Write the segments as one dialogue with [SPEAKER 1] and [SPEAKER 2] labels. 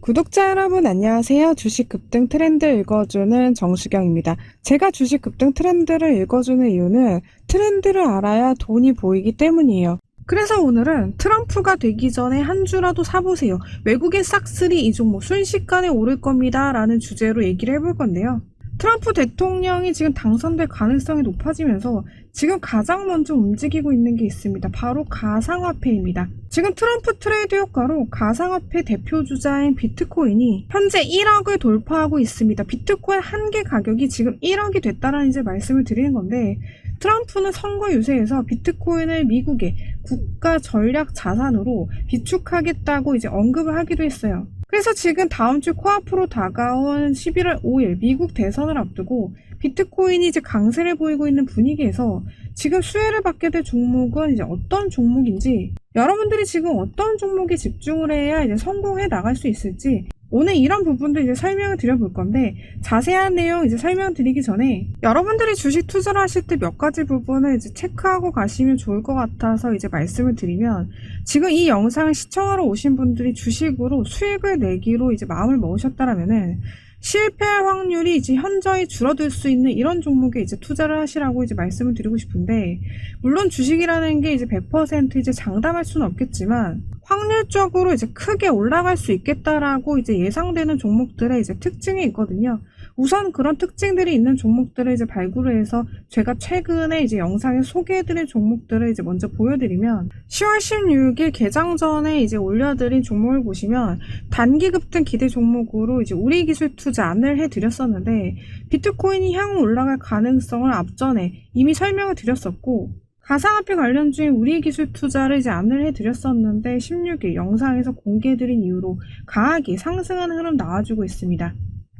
[SPEAKER 1] 구독자 여러분 안녕하세요. 주식 급등 트렌드 읽어주는 정수경입니다. 제가 주식 급등 트렌드를 읽어주는 이유는 트렌드를 알아야 돈이 보이기 때문이에요. 그래서 오늘은 트럼프가 되기 전에 한 주라도 사보세요. 외국인 싹쓸이 이 종목 순식간에 오를 겁니다. 라는 주제로 얘기를 해볼 건데요. 트럼프 대통령이 지금 당선될 가능성이 높아지면서 지금 가장 먼저 움직이고 있는 게 있습니다. 바로 가상화폐입니다. 지금 트럼프 트레이드 효과로 가상화폐 대표 주자인 비트코인이 현재 1억을 돌파하고 있습니다. 비트코인 한 개 가격이 지금 1억이 됐다라는 이제 말씀을 드리는 건데, 트럼프는 선거 유세에서 비트코인을 미국의 국가 전략 자산으로 비축하겠다고 이제 언급을 하기도 했어요. 그래서 지금 다음 주 코앞으로 다가온 11월 5일 미국 대선을 앞두고 비트코인이 이제 강세를 보이고 있는 분위기에서 지금 수혜를 받게 될 종목은 이제 어떤 종목인지, 여러분들이 지금 어떤 종목에 집중을 해야 이제 성공해 나갈 수 있을지, 오늘 이런 부분도 이제 설명을 드려볼 건데, 자세한 내용 이제 설명드리기 전에 여러분들이 주식 투자를 하실 때 몇 가지 부분을 이제 체크하고 가시면 좋을 것 같아서 이제 말씀을 드리면, 지금 이 영상을 시청하러 오신 분들이 주식으로 수익을 내기로 이제 마음을 먹으셨다라면은 실패할 확률이 이제 현저히 줄어들 수 있는 이런 종목에 이제 투자를 하시라고 이제 말씀을 드리고 싶은데, 물론 주식이라는 게 이제 100% 이제 장담할 수는 없겠지만 확률적으로 이제 크게 올라갈 수 있겠다라고 이제 예상되는 종목들의 이제 특징이 있거든요. 우선 그런 특징들이 있는 종목들을 이제 발굴을 해서 제가 최근에 이제 영상에 소개해드린 종목들을 이제 먼저 보여드리면, 10월 16일 개장 전에 이제 올려드린 종목을 보시면 단기 급등 기대 종목으로 이제 우리기술 투자 안을 해드렸었는데, 비트코인이 향후 올라갈 가능성을 앞전에 이미 설명을 드렸었고, 가상화폐 관련주인 우리기술 투자를 이제 안을 해드렸었는데 16일 영상에서 공개해드린 이후로 강하게 상승하는 흐름 나와주고 있습니다.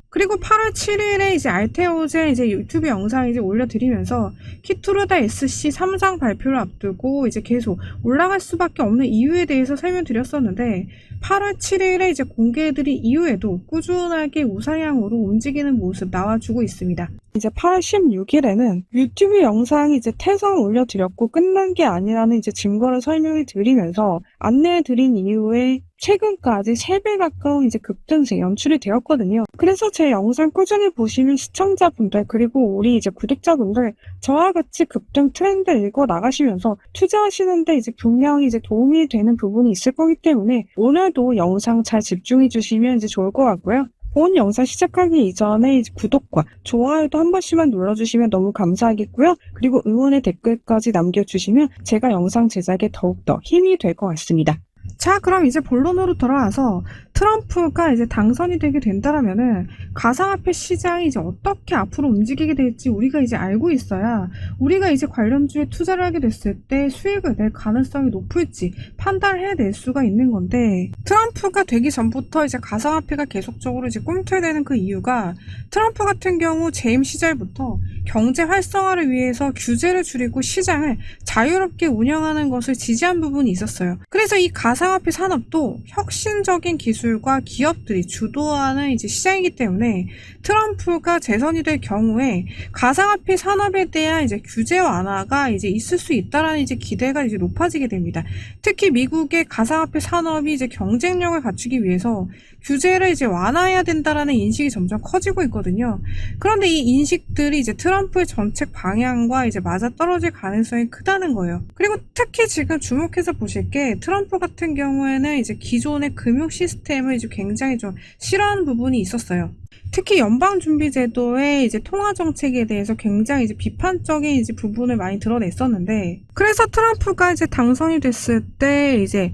[SPEAKER 1] 그리고 8월 7일에 이제 알테오제 이제 유튜브 영상 이제 올려드리면서 키투르다 SC 3상 발표를 앞두고 이제 계속 올라갈 수밖에 없는 이유에 대해서 설명드렸었는데, 8월 7일에 이제 공개해드린 이후에도 꾸준하게 우상향으로 움직이는 모습 나와주고 있습니다. 이제 8월 16일에는 유튜브 영상이 이제 태성을 올려드렸고 끝난 게 아니라는 이제 증거를 설명해 드리면서 안내해 드린 이후에 최근까지 3배 가까운 이제 급등세 연출이 되었거든요. 그래서 제 영상 꾸준히 보시는 시청자분들, 그리고 우리 이제 구독자분들, 저와 같이 급등 트렌드 읽어 나가시면서 투자하시는데 이제 분명히 이제 도움이 되는 부분이 있을 거기 때문에 오늘도 영상 잘 집중해 주시면 이제 좋을 것 같고요. 본 영상 시작하기 이전에 이제 구독과 좋아요도 한 번씩만 눌러주시면 너무 감사하겠고요. 그리고 응원의 댓글까지 남겨주시면 제가 영상 제작에 더욱더 힘이 될 것 같습니다. 자, 그럼 이제 본론으로 돌아와서 트럼프가 이제 당선이 되게 된다라면은 가상화폐 시장이 이제 어떻게 앞으로 움직이게 될지 우리가 이제 알고 있어야 우리가 이제 관련주에 투자를 하게 됐을 때 수익을 낼 가능성이 높을지 판단을 해낼 수가 있는 건데, 트럼프가 되기 전부터 이제 가상화폐가 계속적으로 이제 꿈틀대는 그 이유가, 트럼프 같은 경우 재임 시절부터 경제 활성화를 위해서 규제를 줄이고 시장을 자유롭게 운영하는 것을 지지한 부분이 있었어요. 그래서 이 가상화폐 산업도 혁신적인 기술과 기업들이 주도하는 이제 시장이기 때문에 트럼프가 재선이 될 경우에 가상화폐 산업에 대한 이제 규제 완화가 이제 있을 수 있다라는 이제 기대가 이제 높아지게 됩니다. 특히 미국의 가상화폐 산업이 이제 경쟁력을 갖추기 위해서 규제를 이제 완화해야 된다라는 인식이 점점 커지고 있거든요. 그런데 이 인식들이 이제 트럼프의 정책 방향과 이제 맞아떨어질 가능성이 크다는 거예요. 그리고 특히 지금 주목해서 보실 게, 트럼프 같은 경우에는 이제 기존의 금융 시스템을 이제 굉장히 좀 싫어하는 부분이 있었어요. 특히 연방준비제도의 이제 통화 정책에 대해서 굉장히 이제 비판적인 이제 부분을 많이 드러냈었는데, 그래서 트럼프가 이제 당선이 됐을 때 이제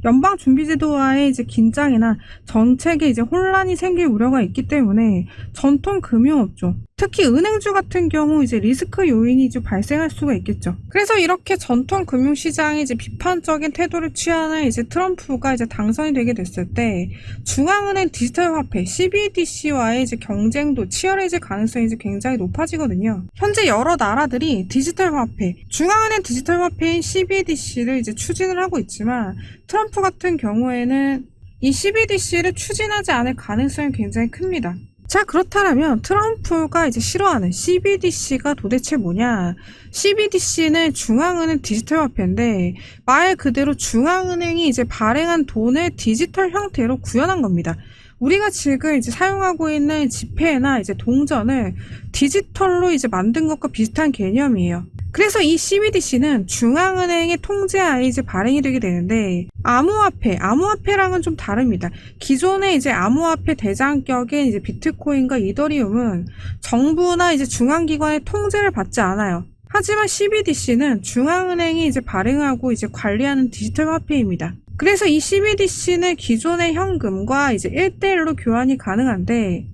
[SPEAKER 1] 연방준비제도와의 이제 긴장이나 정책에 이제 혼란이 생길 우려가 있기 때문에 전통 금융업종, 특히 은행주 같은 경우 이제 리스크 요인이 이제 발생할 수가 있겠죠. 그래서 이렇게 전통 금융시장이 이제 비판적인 태도를 취하는 이제 트럼프가 이제 당선이 되게 됐을 때, 중앙은행 디지털 화폐 CBDC와의 이제 경쟁도 치열해질 가능성이 이제 굉장히 높아지거든요. 현재 여러 나라들이 디지털 화폐, 중앙은행 디지털 화폐인 CBDC를 이제 추진을 하고 있지만, 트럼프 같은 경우에는 이 CBDC를 추진하지 않을 가능성이 굉장히 큽니다. 자, 그렇다면 트럼프가 이제 싫어하는 CBDC가 도대체 뭐냐? CBDC는 중앙은행 디지털 화폐인데 말 그대로 중앙은행이 이제 발행한 돈을 디지털 형태로 구현한 겁니다. 우리가 지금 이제 사용하고 있는 지폐나 이제 동전을 디지털로 이제 만든 것과 비슷한 개념이에요. 그래서 이 CBDC는 중앙은행의 통제하에 이제 발행이 되게 되는데 암호화폐랑은 좀 다릅니다. 기존의 이제 암호화폐 대장격인 이제 비트코인과 이더리움은 정부나 이제 중앙기관의 통제를 받지 않아요. 하지만 CBDC는 중앙은행이 이제 발행하고 이제 관리하는 디지털 화폐입니다. 그래서 이 CBDC는 기존의 현금과 이제 1대1로 교환이 가능한데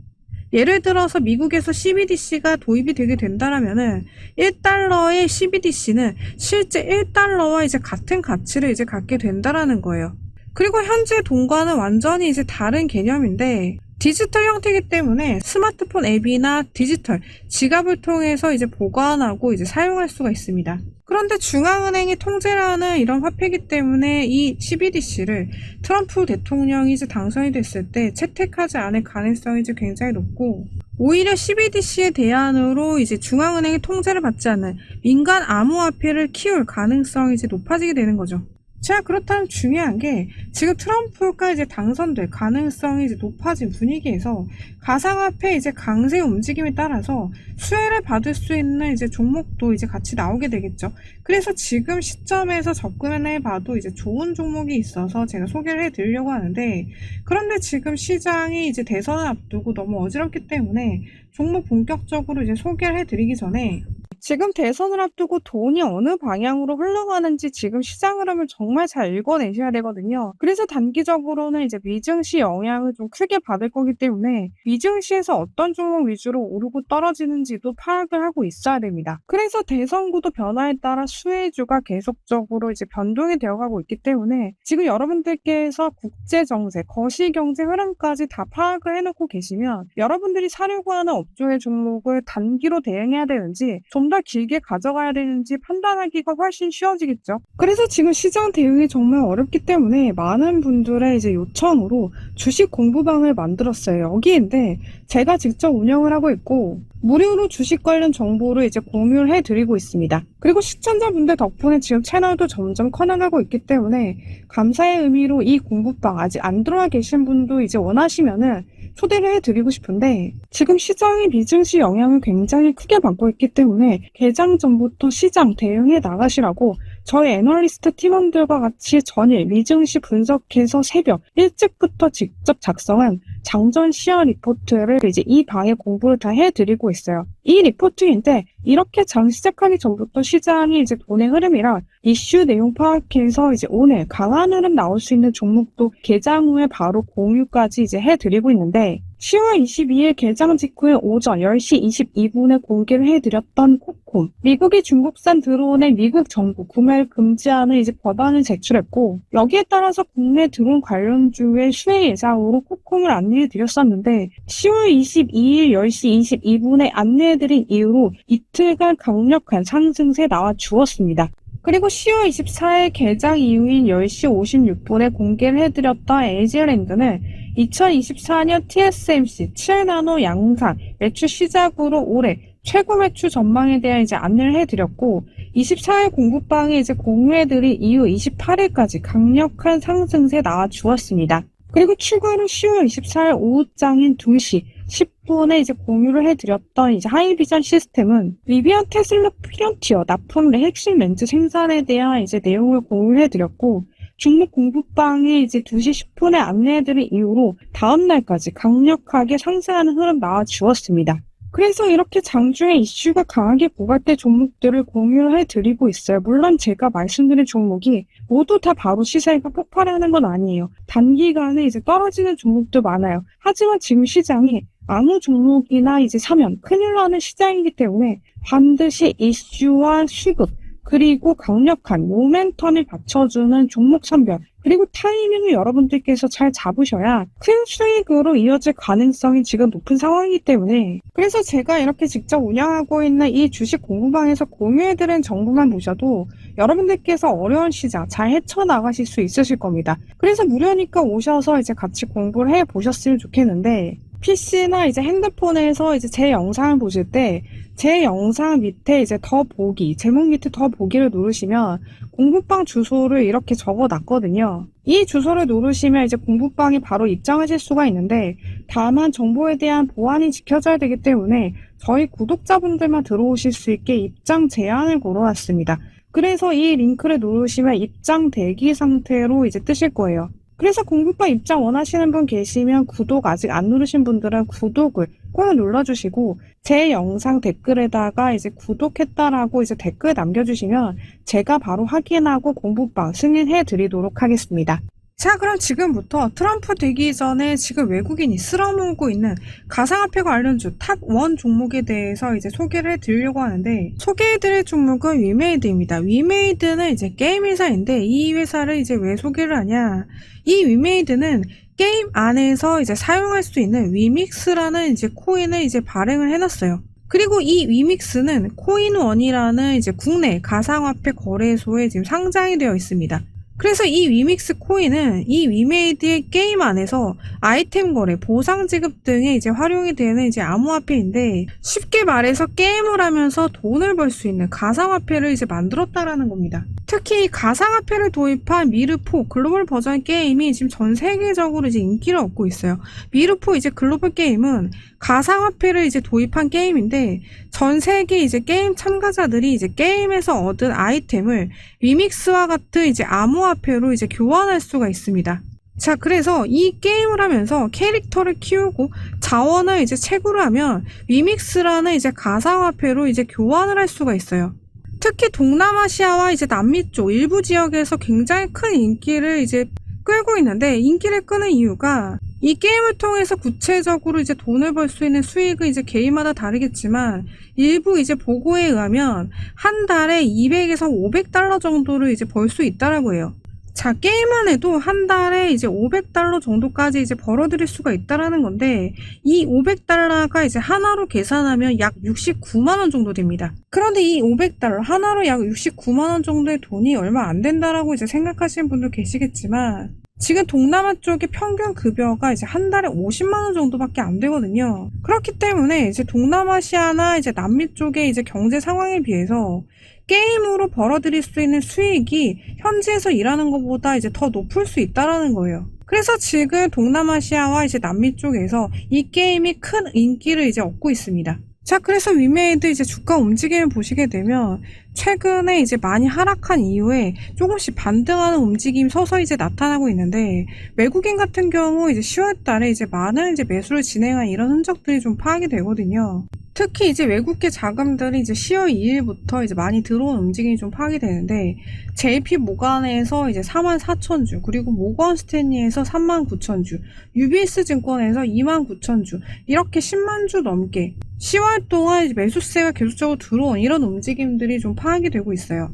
[SPEAKER 1] 예를 들어서 미국에서 CBDC가 도입이 되게 된다라면은 1달러의 CBDC는 실제 1달러와 이제 같은 가치를 이제 갖게 된다라는 거예요. 그리고 현재 돈과는 완전히 이제 다른 개념인데 디지털 형태이기 때문에 스마트폰 앱이나 디지털 지갑을 통해서 이제 보관하고 이제 사용할 수가 있습니다. 그런데 중앙은행이 통제를 하는 이런 화폐이기 때문에 이 CBDC를 트럼프 대통령이 이제 당선이 됐을 때 채택하지 않을 가능성이 이제 굉장히 높고 오히려 CBDC의 대안으로 이제 중앙은행의 통제를 받지 않는 민간 암호화폐를 키울 가능성이 이제 높아지게 되는 거죠. 자, 그렇다면 중요한 게 지금 트럼프가 이제 당선될 가능성이 이제 높아진 분위기에서 가상화폐 이제 강세 움직임에 따라서 수혜를 받을 수 있는 이제 종목도 이제 같이 나오게 되겠죠. 그래서 지금 시점에서 접근해 봐도 이제 좋은 종목이 있어서 제가 소개를 해 드리려고 하는데 그런데 지금 시장이 이제 대선을 앞두고 너무 어지럽기 때문에 종목 본격적으로 이제 소개를 해 드리기 전에 지금 대선을 앞두고 돈이 어느 방향으로 흘러가는지 지금 시장 흐름을 정말 잘 읽어내셔야 되거든요. 그래서 단기적으로는 이제 미증시 영향을 좀 크게 받을 거기 때문에 미증시에서 어떤 종목 위주로 오르고 떨어지는지도 파악을 하고 있어야 됩니다. 그래서 대선 구도 변화에 따라 수혜주가 계속적으로 이제 변동이 되어가고 있기 때문에 지금 여러분들께서 국제정세, 거시경제 흐름까지 다 파악을 해놓고 계시면 여러분들이 사려고 하는 업종의 종목을 단기로 대응해야 되는지 좀 더 길게 가져가야 되는지 판단하기가 훨씬 쉬워지겠죠. 그래서 지금 시장 대응이 정말 어렵기 때문에 많은 분들의 이제 요청으로 주식 공부방을 만들었어요. 여기인데 제가 직접 운영을 하고 있고 무료로 주식 관련 정보를 이제 공유를 해드리고 있습니다. 그리고 시청자분들 덕분에 지금 채널도 점점 커나가고 있기 때문에 감사의 의미로 이 공부방 아직 안 들어와 계신 분도 이제 원하시면은 초대를 해드리고 싶은데 지금 시장의 미증시 영향을 굉장히 크게 받고 있기 때문에 개장 전부터 시장 대응해 나가시라고 저희 애널리스트 팀원들과 같이 전일 미증시 분석해서 새벽 일찍부터 직접 작성한 장전 시황 리포트를 이제 이 방에 공부를 다 해드리고 있어요. 이 리포트인데 이렇게 장 시작하기 전부터 시장이 이제 돈의 흐름이랑 이슈 내용 파악해서 이제 오늘 강한 흐름 나올 수 있는 종목도 개장 후에 바로 공유까지 이제 해드리고 있는데 10월 22일 개장 직후에 오전 10시 22분에 공개를 해드렸던 코콤. 미국이 중국산 드론의 미국 정부 구매를 금지하는 이제 법안을 제출했고 여기에 따라서 국내 드론 관련주의 수혜 예상으로 코콤을 안내해드렸었는데 10월 22일 10시 22분에 안내해드린 이후로 이틀간 강력한 상승세 나와 주었습니다. 그리고 10월 24일 개장 이후인 10시 56분에 공개를 해드렸던 LG랜드는 2024년 TSMC 7나노 양산 매출 시작으로 올해 최고 매출 전망에 대한 이제 안내를 해드렸고 24일 공부방에 이제 공유해드린 이후 28일까지 강력한 상승세 나와 주었습니다. 그리고 추가로 10월 24일 오후장인 2시 10분에 이제 공유를 해드렸던 이제 하이비전 시스템은 리비안 테슬라 피런티어 납품의 핵심 렌즈 생산에 대한 이제 내용을 공유해드렸고 중국 공부방에 이제 2시 10분에 안내해드린 이후로 다음날까지 강력하게 상승하는 흐름 나와 주었습니다. 그래서 이렇게 장중에 이슈가 강하게 고갈될 종목들을 공유를 해드리고 있어요. 물론 제가 말씀드린 종목이 모두 다 바로 시세가 폭발하는 건 아니에요. 단기간에 이제 떨어지는 종목도 많아요. 하지만 지금 시장이 아무 종목이나 이제 사면 큰일 나는 시장이기 때문에 반드시 이슈와 수급 그리고 강력한 모멘텀을 받쳐주는 종목 선별 그리고 타이밍을 여러분들께서 잘 잡으셔야 큰 수익으로 이어질 가능성이 지금 높은 상황이기 때문에 그래서 제가 이렇게 직접 운영하고 있는 이 주식 공부방에서 공유해드린 정보만 보셔도 여러분들께서 어려운 시장 잘 헤쳐나가실 수 있으실 겁니다. 그래서 무료니까 오셔서 이제 같이 공부를 해보셨으면 좋겠는데 PC나 이제 핸드폰에서 이제 제 영상을 보실 때 제 영상 밑에 이제 더 보기, 제목 밑에 더 보기를 누르시면 공부방 주소를 이렇게 적어 놨거든요. 이 주소를 누르시면 이제 공부방이 바로 입장하실 수가 있는데, 다만 정보에 대한 보안이 지켜져야 되기 때문에 저희 구독자분들만 들어오실 수 있게 입장 제한을 걸어놨습니다. 그래서 이 링크를 누르시면 입장 대기 상태로 이제 뜨실 거예요. 그래서 공부방 입장 원하시는 분 계시면 구독 아직 안 누르신 분들은 구독을 꼭 눌러주시고, 제 영상 댓글에다가 이제 구독했다라고 이제 댓글 남겨주시면 제가 바로 확인하고 공부방 승인해 드리도록 하겠습니다. 자, 그럼 지금부터 트럼프 되기 전에 지금 외국인이 쓸어모으고 있는 가상화폐 관련주 탑 1 종목에 대해서 이제 소개를 해드리려고 하는데, 소개해드릴 종목은 위메이드입니다. 위메이드는 이제 게임 회사인데, 이 회사를 이제 왜 소개를 하냐? 이 위메이드는 게임 안에서 이제 사용할 수 있는 위믹스라는 이제 코인을 이제 발행을 해놨어요. 그리고 이 위믹스는 코인원이라는 이제 국내 가상화폐 거래소에 지금 상장이 되어 있습니다. 그래서 이 위믹스 코인은 이 위메이드의 게임 안에서 아이템 거래, 보상 지급 등에 이제 활용이 되는 이제 암호화폐인데, 쉽게 말해서 게임을 하면서 돈을 벌 수 있는 가상화폐를 이제 만들었다라는 겁니다. 특히 이 가상화폐를 도입한 미르4 글로벌 버전 게임이 지금 전 세계적으로 이제 인기를 얻고 있어요. 미르4 이제 글로벌 게임은 가상화폐를 이제 도입한 게임인데, 전 세계 이제 게임 참가자들이 이제 게임에서 얻은 아이템을 위믹스와 같은 이제 암호화폐로 이제 교환할 수가 있습니다. 자, 그래서 이 게임을 하면서 캐릭터를 키우고 자원을 이제 채굴을 하면 위믹스라는 이제 가상화폐로 이제 교환을 할 수가 있어요. 특히 동남아시아와 이제 남미 쪽 일부 지역에서 굉장히 큰 인기를 이제 끌고 있는데, 인기를 끄는 이유가 이 게임을 통해서 구체적으로 이제 돈을 벌 수 있는 수익은 이제 개인마다 다르겠지만, 일부 이제 보고에 의하면 한 달에 200에서 500달러 정도를 이제 벌 수 있다라고 해요. 자, 게임만 해도 한 달에 이제 500달러 정도까지 이제 벌어들일 수가 있다라는 건데, 이 500달러가 이제 하나로 계산하면 약 69만원 정도 됩니다. 그런데 이 500달러, 하나로 약 69만원 정도의 돈이 얼마 안 된다라고 이제 생각하시는 분도 계시겠지만, 지금 동남아 쪽의 평균 급여가 이제 한 달에 50만원 정도밖에 안 되거든요. 그렇기 때문에 이제 동남아시아나 이제 남미 쪽의 이제 경제 상황에 비해서 게임으로 벌어들일 수 있는 수익이 현지에서 일하는 것보다 이제 더 높을 수 있다라는 거예요. 그래서 지금 동남아시아와 이제 남미 쪽에서 이 게임이 큰 인기를 이제 얻고 있습니다. 자, 그래서 위메이드 이제 주가 움직임을 보시게 되면 최근에 이제 많이 하락한 이후에 조금씩 반등하는 움직임이 서서히 이제 나타나고 있는데, 외국인 같은 경우 이제 10월 달에 이제 많은 이제 매수를 진행한 이런 흔적들이 좀 파악이 되거든요. 특히 이제 외국계 자금들이 이제 10월 2일부터 이제 많이 들어온 움직임이 좀 파악이 되는데, JP 모간에서 이제 44,000주, 그리고 모건 스탠리에서 39,000주, UBS 증권에서 29,000주, 이렇게 10만 주 넘게 10월 동안 매수세가 계속적으로 들어온 이런 움직임들이 좀 파악이 되고 있어요.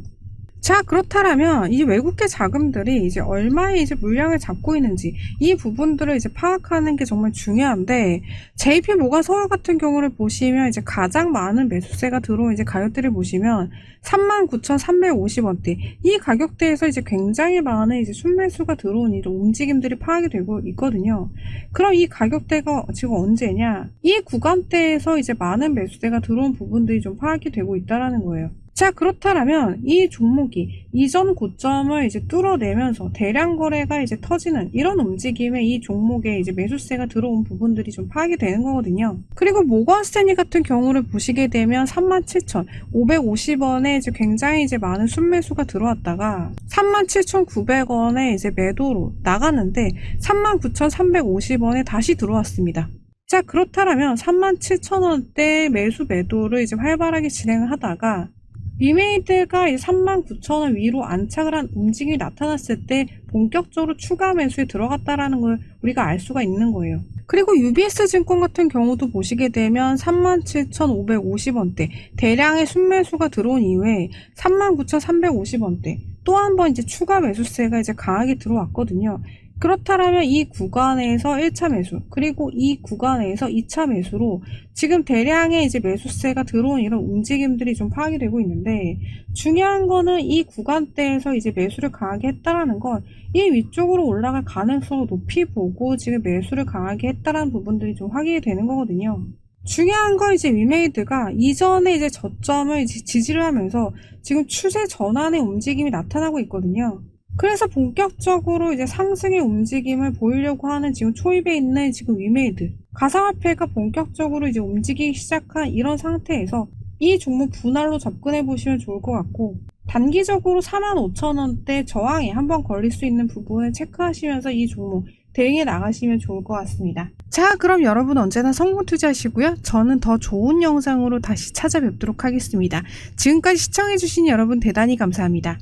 [SPEAKER 1] 자, 그렇다면 이 외국계 자금들이 이제 얼마의 이제 물량을 잡고 있는지, 이 부분들을 이제 파악하는 게 정말 중요한데, JP 모간 서울 같은 경우를 보시면 이제 가장 많은 매수세가 들어온 이제 가격대를 보시면 39,350원대, 이 가격대에서 이제 굉장히 많은 이제 순매수가 들어온 이런 움직임들이 파악이 되고 있거든요. 그럼 이 가격대가 지금 언제냐? 이 구간대에서 이제 많은 매수세가 들어온 부분들이 좀 파악이 되고 있다라는 거예요. 자, 그렇다면 이 종목이 이전 고점을 이제 뚫어내면서 대량 거래가 이제 터지는 이런 움직임에 이 종목에 이제 매수세가 들어온 부분들이 좀 파악이 되는 거거든요. 그리고 모건 스탠리 같은 경우를 보시게 되면 37,550원에 이제 굉장히 이제 많은 순매수가 들어왔다가 37,900원에 이제 매도로 나갔는데 39,350원에 다시 들어왔습니다. 자, 그렇다면 37,000원대 매수 매도를 이제 활발하게 진행을 하다가 위메이드가 39,000원 위로 안착을 한 움직임이 나타났을 때 본격적으로 추가 매수에 들어갔다라는 걸 우리가 알 수가 있는 거예요. 그리고 UBS 증권 같은 경우도 보시게 되면 37,550원대 대량의 순매수가 들어온 이후에 39,350원대 또 한 번 이제 추가 매수세가 이제 강하게 들어왔거든요. 그렇다면 이 구간에서 1차 매수, 그리고 이 구간에서 2차 매수로 지금 대량의 이제 매수세가 들어온 이런 움직임들이 좀 파악이 되고 있는데, 중요한 거는 이 구간대에서 이제 매수를 강하게 했다라는 건 이 위쪽으로 올라갈 가능성을 높이 보고 지금 매수를 강하게 했다라는 부분들이 좀 확인이 되는 거거든요. 중요한 건 이제 위메이드가 이전에 이제 저점을 이제 지지를 하면서 지금 추세 전환의 움직임이 나타나고 있거든요. 그래서 본격적으로 이제 상승의 움직임을 보이려고 하는 지금 초입에 있는 지금 위메이드 가상화폐가 본격적으로 이제 움직이기 시작한 이런 상태에서 이 종목 분할로 접근해 보시면 좋을 것 같고, 단기적으로 45,000원대 저항에 한번 걸릴 수 있는 부분을 체크하시면서 이 종목 대응해 나가시면 좋을 것 같습니다. 자, 그럼 여러분 언제나 성공 투자하시고요. 저는 더 좋은 영상으로 다시 찾아뵙도록 하겠습니다. 지금까지 시청해주신 여러분 대단히 감사합니다.